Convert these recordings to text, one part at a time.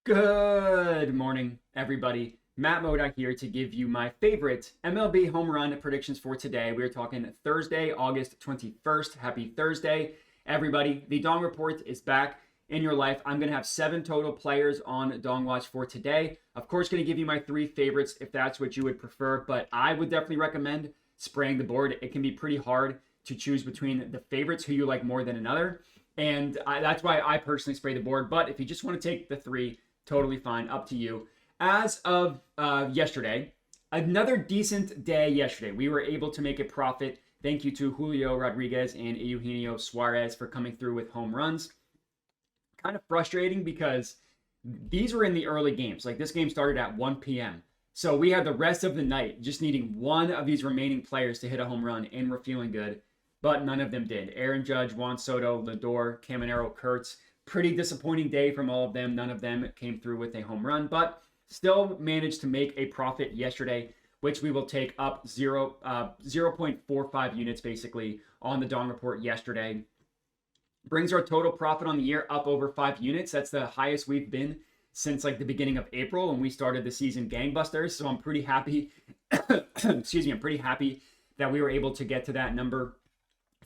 Good morning, everybody. Matt Modoc here to give you my favorite MLB home run predictions for today. We're talking Thursday, August 21st. Happy Thursday, everybody. The Dong Report is back in your life. I'm going to have 7 total players on Dong Watch for today. Of course, going to give you my 3 favorites if that's what you would prefer, but I would definitely recommend spraying the board. It can be pretty hard to choose between the favorites who you like more than another. And that's why I personally spray the board. But if you just want to take the 3, totally fine, up to you. As of yesterday, another decent day yesterday. We were able to make a profit. Thank you to Julio Rodriguez and Eugenio Suarez for coming through with home runs. Kind of frustrating because these were in the early games. Like this game started at 1 p.m. So we had the rest of the night just needing one of these remaining players to hit a home run, and we're feeling good. But none of them did. Aaron Judge, Juan Soto, Lindor, Caminero, Kurtz. Pretty disappointing day from all of them. None of them came through with a home run, but still managed to make a profit yesterday, which we will take up 0.45 units basically on the Dong Report yesterday. Brings our total profit on the year up over 5 units. That's the highest we've been since like the beginning of April when we started the season gangbusters. So I'm pretty happy. Excuse me. I'm pretty happy that we were able to get to that number.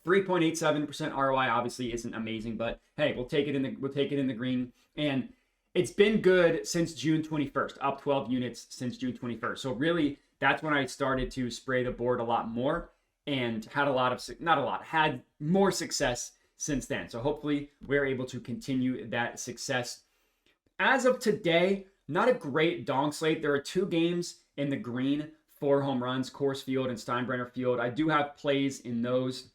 3.87% ROI obviously isn't amazing, but hey, we'll take it in the green. And it's been good since June 21st, up 12 units since June 21st. So really, that's when I started to spray the board a lot more and had had more success since then. So hopefully we're able to continue that success. As of today, not a great Dong slate. There are 2 games in the green, 4 home runs, Coors Field and Steinbrenner Field. I do have plays in those.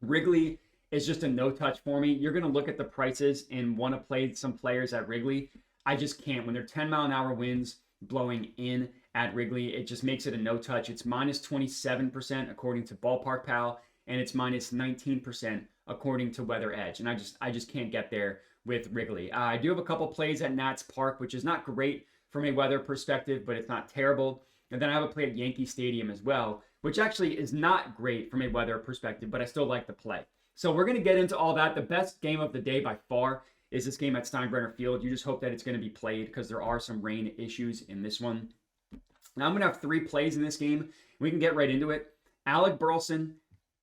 Wrigley is just a no-touch for me. You're going to look at the prices and want to play some players at Wrigley. I just can't. When they're 10-mile-an-hour winds blowing in at Wrigley, it just makes it a no-touch. It's minus 27% according to Ballpark Pal, and it's minus 19% according to Weather Edge. And I just can't get there with Wrigley. I do have a couple plays at Nats Park, which is not great from a weather perspective, but it's not terrible. And then I have a play at Yankee Stadium as well, which actually is not great from a weather perspective, but I still like the play. So we're going to get into all that. The best game of the day by far is this game at Steinbrenner Field. You just hope that it's going to be played because there are some rain issues in this one. Now I'm going to have 3 plays in this game. We can get right into it. Alec Burleson.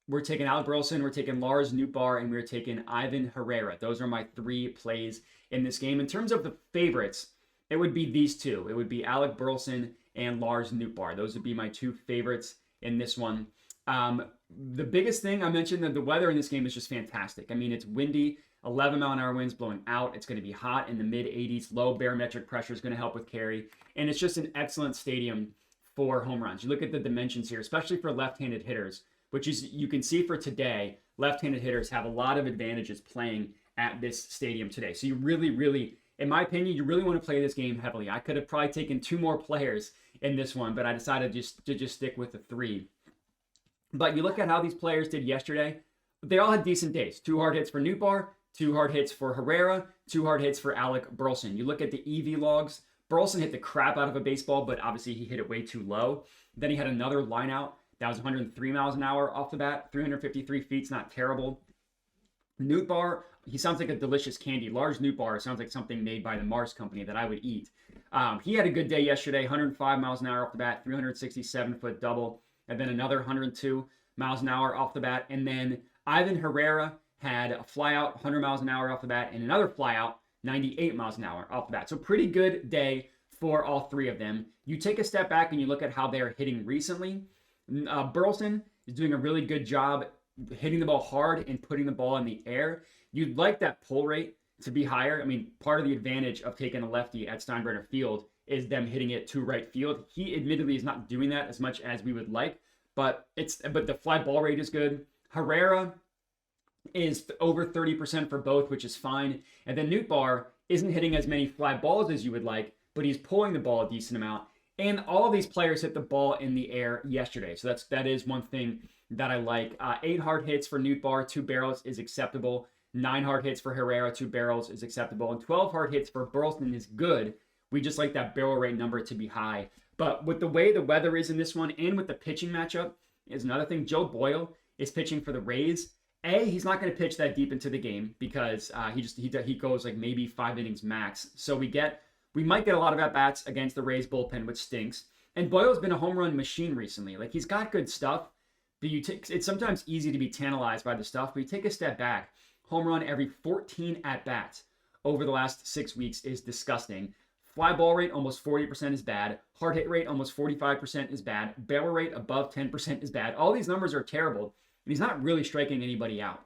We're taking Alec Burleson. We're taking Lars Nootbaar, and we're taking Ivan Herrera. Those are my 3 plays in this game. In terms of the favorites, it would be these 2. It would be Alec Burleson and Lars Nootbaar. Those would be my 2 favorites in this one. The biggest thing I mentioned, that the weather in this game is just fantastic. I mean, it's windy, 11-mile-an-hour winds blowing out. It's going to be hot in the mid-80s. Low barometric pressure is going to help with carry. And it's just an excellent stadium for home runs. You look at the dimensions here, especially for left-handed hitters, which is, you can see for today, left-handed hitters have a lot of advantages playing at this stadium today. So you really, in my opinion, you really want to play this game heavily. I could have probably taken 2 more players in this one, but I decided to just stick with the 3. But you look at how these players did yesterday. They all had decent days. 2 hard hits for Nootbaar, 2 hard hits for Herrera, 2 hard hits for Alec Burleson. You look at the EV logs. Burleson hit the crap out of a baseball, but obviously he hit it way too low. Then he had another line out that was 103 miles an hour off the bat. 353 feet's not terrible. Nootbaar, he sounds like a delicious candy. Lars Nootbaar sounds like something made by the Mars company that I would eat. He had a good day yesterday, 105 miles an hour off the bat, 367-foot double, and then another 102 miles an hour off the bat. And then Ivan Herrera had a flyout, 100 miles an hour off the bat, and another flyout, 98 miles an hour off the bat. So pretty good day for all 3 of them. You take a step back and you look at how they're hitting recently. Burleson is doing a really good job hitting the ball hard and putting the ball in the air. You'd like that pull rate to be higher. I mean, part of the advantage of taking a lefty at Steinbrenner Field is them hitting it to right field. He admittedly is not doing that as much as we would like, but the fly ball rate is good. Herrera is over 30% for both, which is fine. And then Nootbaar isn't hitting as many fly balls as you would like, but he's pulling the ball a decent amount. And all of these players hit the ball in the air yesterday. So that is one thing that I like. 8 hard hits for Nootbaar, 2 barrels is acceptable. 9 hard hits for Herrera, 2 barrels is acceptable. And 12 hard hits for Burleson is good. We just like that barrel rate number to be high. But with the way the weather is in this one and with the pitching matchup is another thing. Joe Boyle is pitching for the Rays. He's not going to pitch that deep into the game because he goes like maybe 5 innings max. So we might get a lot of at bats against the Rays bullpen, which stinks. And Boyle's been a home run machine recently. Like, he's got good stuff, but it's sometimes easy to be tantalized by the stuff. But you take a step back, home run every 14 at bats over the last 6 weeks is disgusting. Fly ball rate almost 40% is bad. Hard hit rate almost 45% is bad. Barrel rate above 10% is bad. All these numbers are terrible. And he's not really striking anybody out.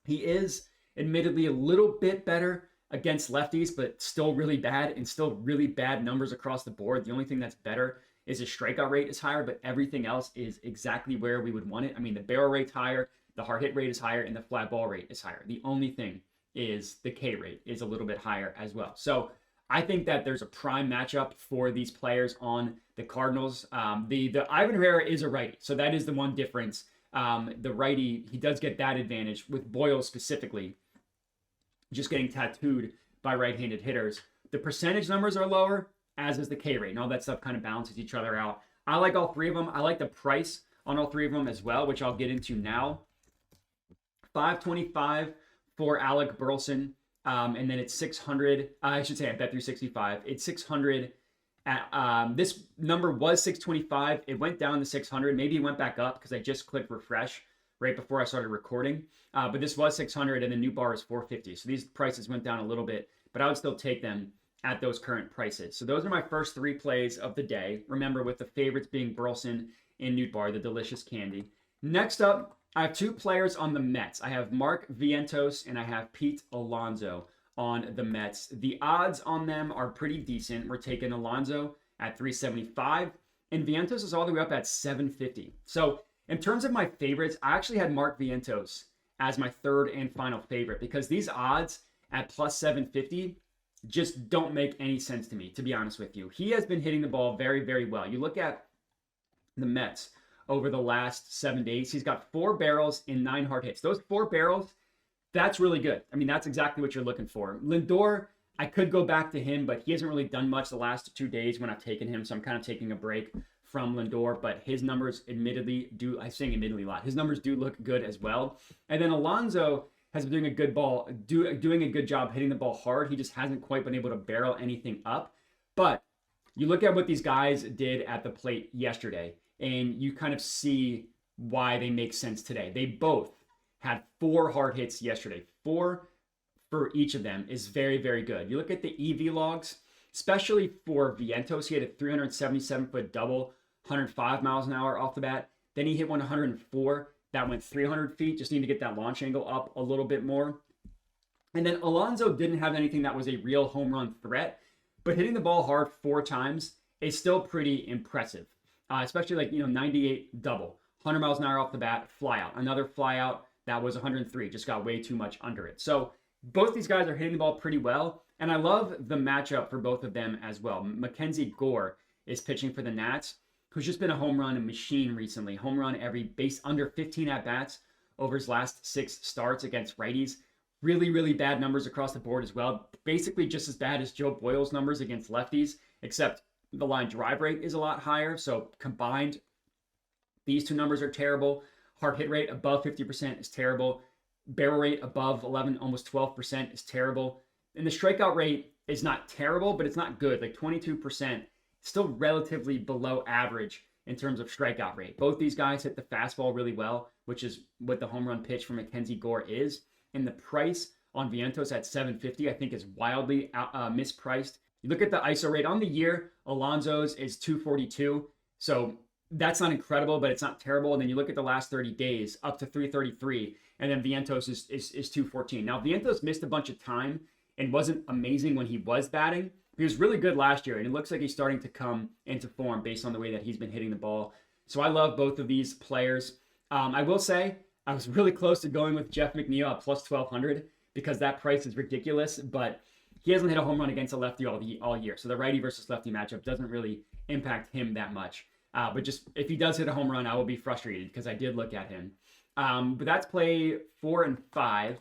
He is admittedly a little bit better against lefties, but still really bad, and still really bad numbers across the board. The only thing that's better is his strikeout rate is higher, but everything else is exactly where we would want it. I mean, the barrel rate's higher, the hard hit rate is higher, and the fly ball rate is higher. The only thing is the K rate is a little bit higher as well. So I think that there's a prime matchup for these players on the Cardinals. The Ivan Herrera is a righty, so that is the one difference. The righty, he does get that advantage with Boyle specifically, just getting tattooed by right-handed hitters. The percentage numbers are lower, as is the K rate, and all that stuff kind of balances each other out. I like all three of them. I like the price on all three of them as well, which I'll get into now. $525 for Alec Burleson, and then it's $600. I should say at Bet365, it's $600. This number was $625. It went down to $600. Maybe it went back up because I just clicked refresh right before I started recording. But this was $600, and the new bar is $450. So these prices went down a little bit, but I would still take them at those current prices. So those are my first 3 plays of the day. Remember, with the favorites being Burleson and Newt Bar, the delicious candy. Next up, I have 2 players on the Mets. I have Mark Vientos and I have Pete Alonso on the Mets. The odds on them are pretty decent. We're taking Alonso at 375, and Vientos is all the way up at 750. So in terms of my favorites, I actually had Mark Vientos as my third and final favorite because these odds at plus 750 just don't make any sense to me, to be honest with you. He has been hitting the ball very, very well. You look at the Mets over the last 7 days, he's got 4 barrels in 9 hard hits. Those 4 barrels, that's really good. I mean, that's exactly what you're looking for. Lindor, I could go back to him, but he hasn't really done much the last 2 days when I've taken him, so I'm kind of taking a break from Lindor, but his numbers admittedly do, I'm saying admittedly a lot, his numbers do look good as well. And then Alonso has been doing a good job hitting the ball hard. He just hasn't quite been able to barrel anything up. But you look at what these guys did at the plate yesterday, and you kind of see why they make sense today. They both had 4 hard hits yesterday. 4 for each of them is very, very good. You look at the EV logs, especially for Vientos, he had a 377-foot double, 105 miles an hour off the bat. Then he hit 104. That went 300 feet. Just need to get that launch angle up a little bit more. And then Alonso didn't have anything that was a real home run threat, but hitting the ball hard 4 times is still pretty impressive. Especially like, 98 double, 100 miles an hour off the bat, fly out. Another fly out that was 103, just got way too much under it. So both these guys are hitting the ball pretty well, and I love the matchup for both of them as well. Mackenzie Gore is pitching for the Nats, who's just been a home run machine recently. Home run every base under 15 at-bats over his last 6 starts against righties. Really, really bad numbers across the board as well. Basically just as bad as Joe Boyle's numbers against lefties, except the line drive rate is a lot higher. So combined, these 2 numbers are terrible. Hard hit rate above 50% is terrible. Barrel rate above 11, almost 12% is terrible. And the strikeout rate is not terrible, but it's not good. Like 22%, still relatively below average in terms of strikeout rate. Both these guys hit the fastball really well, which is what the home run pitch for Mackenzie Gore is. And the price on Vientos at 750, I think is wildly mispriced. You look at the ISO rate on the year, Alonso's is 242. So that's not incredible, but it's not terrible. And then you look at the last 30 days, up to 333. And then Vientos is 214. Now, Vientos missed a bunch of time and wasn't amazing when he was batting. He was really good last year, and it looks like he's starting to come into form based on the way that he's been hitting the ball. So I love both of these players. I will say I was really close to going with Jeff McNeil at plus 1,200 because that price is ridiculous, but he hasn't hit a home run against a lefty all year. So the righty versus lefty matchup doesn't really impact him that much. But just if he does hit a home run, I will be frustrated because I did look at him. But that's play 4 and 5.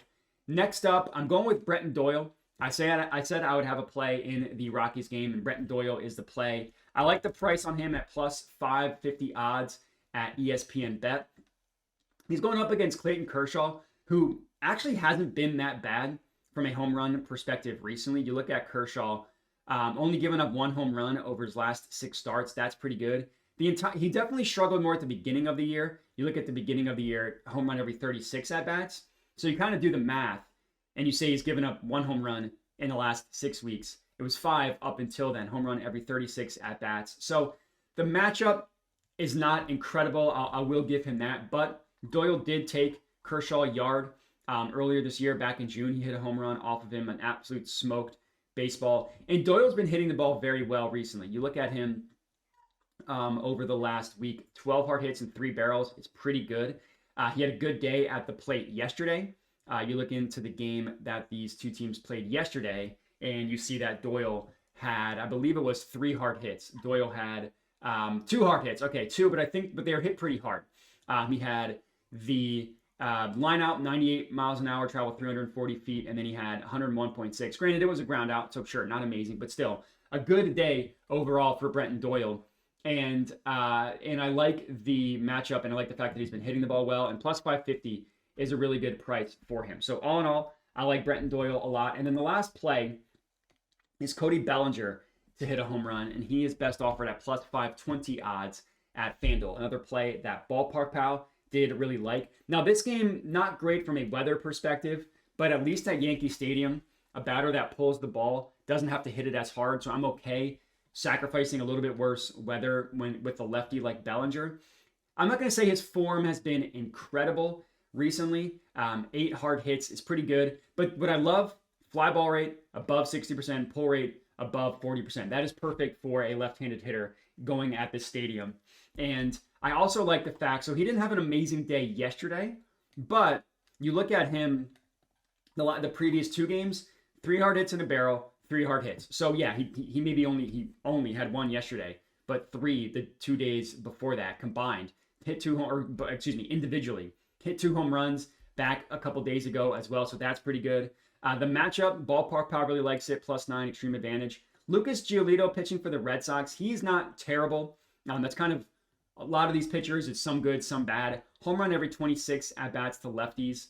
Next up, I'm going with Brenton Doyle. I said I would have a play in the Rockies game, and Brenton Doyle is the play. I like the price on him at plus 550 odds at ESPN Bet. He's going up against Clayton Kershaw, who actually hasn't been that bad from a home run perspective recently. You look at Kershaw, only giving up 1 home run over his last 6 starts. That's pretty good. He definitely struggled more at the beginning of the year. You look at the beginning of the year, home run every 36 at-bats. So you kind of do the math, and you say he's given up 1 home run in the last 6 weeks. It was 5 up until then, home run every 36 at-bats. So the matchup is not incredible. I will give him that. But Doyle did take Kershaw yard earlier this year. Back in June, he hit a home run off of him, an absolute smoked baseball. And Doyle's been hitting the ball very well recently. You look at him over the last week, 12 hard hits and 3 barrels. It's pretty good. He had a good day at the plate yesterday. You look into the game that these two teams played yesterday, and you see that Doyle had, I believe it was 3 hard hits. Doyle had 2 hard hits. Okay, 2, but they were hit pretty hard. He had the line out, 98 miles an hour, traveled 340 feet, and then he had 101.6. Granted, it was a ground out, so sure, not amazing, but still a good day overall for Brenton Doyle. And I like the matchup, and I like the fact that he's been hitting the ball well, and plus 550 is a really good price for him. So all in all, I like Brenton Doyle a lot. And then the last play is Cody Bellinger to hit a home run, and he is best offered at plus 520 odds at FanDuel. Another play that Ballpark Pal did really like. Now, this game, not great from a weather perspective, but at least at Yankee Stadium, a batter that pulls the ball doesn't have to hit it as hard, so I'm okay sacrificing a little bit worse weather with a lefty like Bellinger. I'm not going to say his form has been incredible recently. 8 hard hits is pretty good, but what I love, fly ball rate above 60%, pull rate above 40%. That is perfect for a left-handed hitter going at this stadium. And I also like the fact, so he didn't have an amazing day yesterday, but you look at him, the previous 2 games, 3 hard hits in a barrel, 3 hard hits. So yeah, he maybe only had 1 yesterday, but 3 the 2 days before that combined. Individually hit 2 home runs back a couple days ago as well. So that's pretty good. The matchup, Ballpark Power really likes it, plus 9 extreme advantage. Lucas Giolito pitching for the Red Sox. He's not terrible. That's kind of a lot of these pitchers. It's some good, some bad. Home run every 26 at bats to lefties.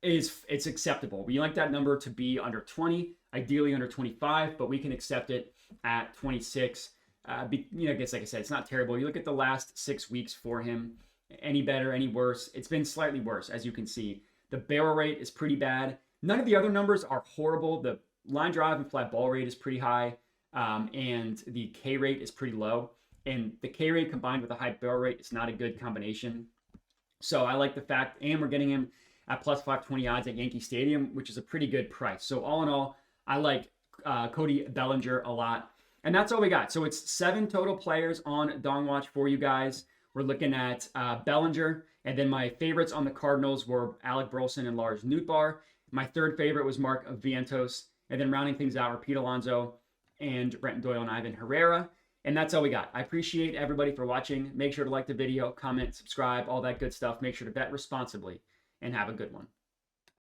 It's acceptable. We like that number to be under 20, ideally under 25, but we can accept it at 26. I guess like I said, it's not terrible. You look at the last 6 weeks for him, any better, any worse? It's been slightly worse, as you can see. The barrel rate is pretty bad. None of the other numbers are horrible. The line drive and fly ball rate is pretty high, and the K rate is pretty low. And the K rate combined with a high barrel rate is not a good combination. So I like the fact, and we're getting him at plus 520 odds at Yankee Stadium, which is a pretty good price. So all in all, I like Cody Bellinger a lot. And that's all we got. So it's 7 total players on Dong Watch for you guys. We're looking at Bellinger. And then my favorites on the Cardinals were Alec Burleson and Lars Nootbaar. My third favorite was Mark Vientos. And then rounding things out were Pete Alonso and Brenton Doyle and Ivan Herrera. And that's all we got. I appreciate everybody for watching. Make sure to like the video, comment, subscribe, all that good stuff. Make sure to bet responsibly and have a good one.